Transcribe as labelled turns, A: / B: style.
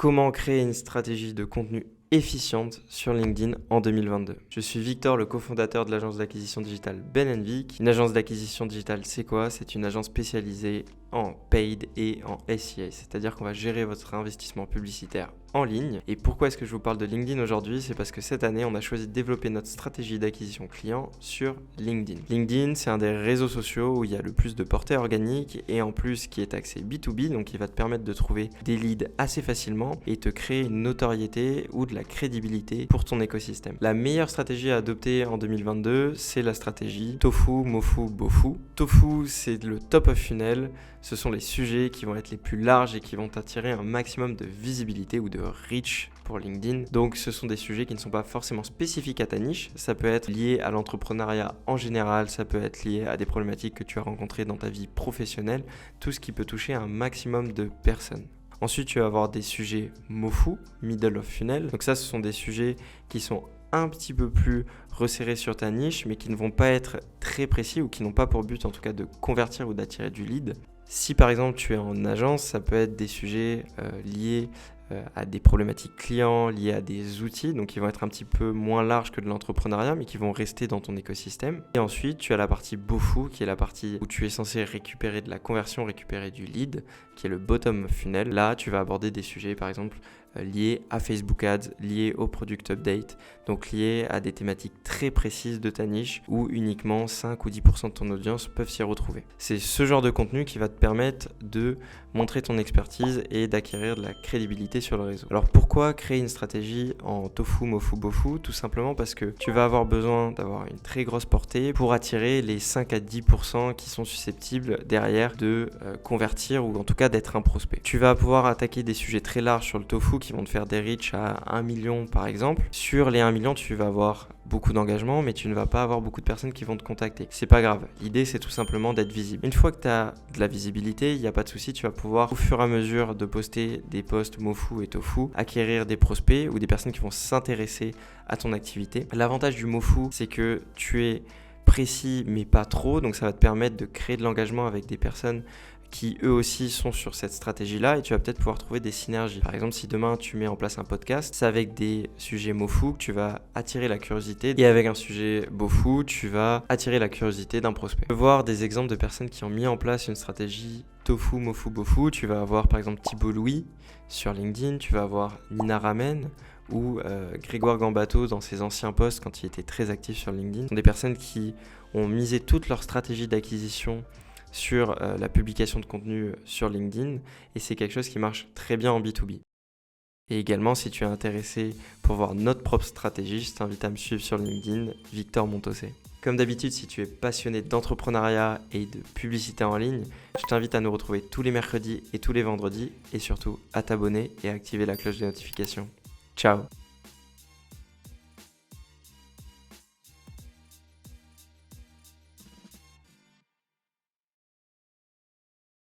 A: Comment créer une stratégie de contenu efficiente sur LinkedIn en 2022. Je suis Victor, le cofondateur de l'agence d'acquisition digitale Ben & Vic. Une agence d'acquisition digitale, c'est quoi? C'est une agence spécialisée en paid et en SEA, c'est-à-dire qu'on va gérer votre investissement publicitaire en ligne. Et pourquoi est-ce que je vous parle de LinkedIn aujourd'hui? C'est parce que cette année, on a choisi de développer notre stratégie d'acquisition client sur LinkedIn. LinkedIn, c'est un des réseaux sociaux où il y a le plus de portée organique et en plus qui est axé B2B, donc il va te permettre de trouver des leads assez facilement et te créer une notoriété ou de la crédibilité pour ton écosystème. La meilleure stratégie à adopter en 2022, c'est la stratégie Tofu, Mofu, Bofu. Tofu, c'est le top of funnel. Ce sont les sujets qui vont être les plus larges et qui vont attirer un maximum de visibilité ou de reach pour LinkedIn. Donc ce sont des sujets qui ne sont pas forcément spécifiques à ta niche. Ça peut être lié à l'entrepreneuriat en général, ça peut être lié à des problématiques que tu as rencontrées dans ta vie professionnelle, tout ce qui peut toucher un maximum de personnes. Ensuite, tu vas avoir des sujets MOFU, Middle of Funnel. Donc ça, ce sont des sujets qui sont un petit peu plus resserrés sur ta niche, mais qui ne vont pas être très précis ou qui n'ont pas pour but en tout cas de convertir ou d'attirer du lead. Si par exemple tu es en agence, ça peut être des sujets liés à des problématiques clients, liés à des outils, donc qui vont être un petit peu moins larges que de l'entrepreneuriat, mais qui vont rester dans ton écosystème. Et ensuite, tu as la partie Bofu, qui est la partie où tu es censé récupérer de la conversion, récupérer du lead, qui est le bottom funnel. Là, tu vas aborder des sujets, par exemple, liés à Facebook Ads, liés au Product Update, donc liés à des thématiques très précises de ta niche où uniquement 5 ou 10% de ton audience peuvent s'y retrouver. C'est ce genre de contenu qui va te permettre de montrer ton expertise et d'acquérir de la crédibilité sur le réseau. Alors pourquoi créer une stratégie en Tofu, Mofu, Bofu? Tout simplement parce que tu vas avoir besoin d'avoir une très grosse portée pour attirer les 5 à 10% qui sont susceptibles derrière de convertir ou en tout cas d'être un prospect. Tu vas pouvoir attaquer des sujets très larges sur le Tofu qui vont te faire des reach à 1 million par exemple. Sur les 1 million, tu vas avoir beaucoup d'engagement, mais tu ne vas pas avoir beaucoup de personnes qui vont te contacter. C'est pas grave. L'idée, c'est tout simplement d'être visible. Une fois que tu as de la visibilité, il n'y a pas de souci, tu vas pouvoir, au fur et à mesure de poster des posts Mofu et Tofu, acquérir des prospects ou des personnes qui vont s'intéresser à ton activité. L'avantage du Mofu, c'est que tu es précis, mais pas trop, donc ça va te permettre de créer de l'engagement avec des personnes qui eux aussi sont sur cette stratégie-là et tu vas peut-être pouvoir trouver des synergies. Par exemple, si demain tu mets en place un podcast, c'est avec des sujets Mofu que tu vas attirer la curiosité et avec un sujet Bofu, tu vas attirer la curiosité d'un prospect. Tu peux voir des exemples de personnes qui ont mis en place une stratégie Tofu, Mofu, Bofu. Tu vas avoir par exemple Thibault Louis sur LinkedIn, tu vas avoir Nina Ramen ou Grégoire Gambato dans ses anciens posts quand il était très actif sur LinkedIn. Ce sont des personnes qui ont misé toute leur stratégie d'acquisition sur la publication de contenu sur LinkedIn et c'est quelque chose qui marche très bien en B2B. Et également, si tu es intéressé pour voir notre propre stratégie, je t'invite à me suivre sur LinkedIn, Victor Montosé. Comme d'habitude, si tu es passionné d'entrepreneuriat et de publicité en ligne, je t'invite à nous retrouver tous les mercredis et tous les vendredis et surtout à t'abonner et à activer la cloche de notification. Ciao!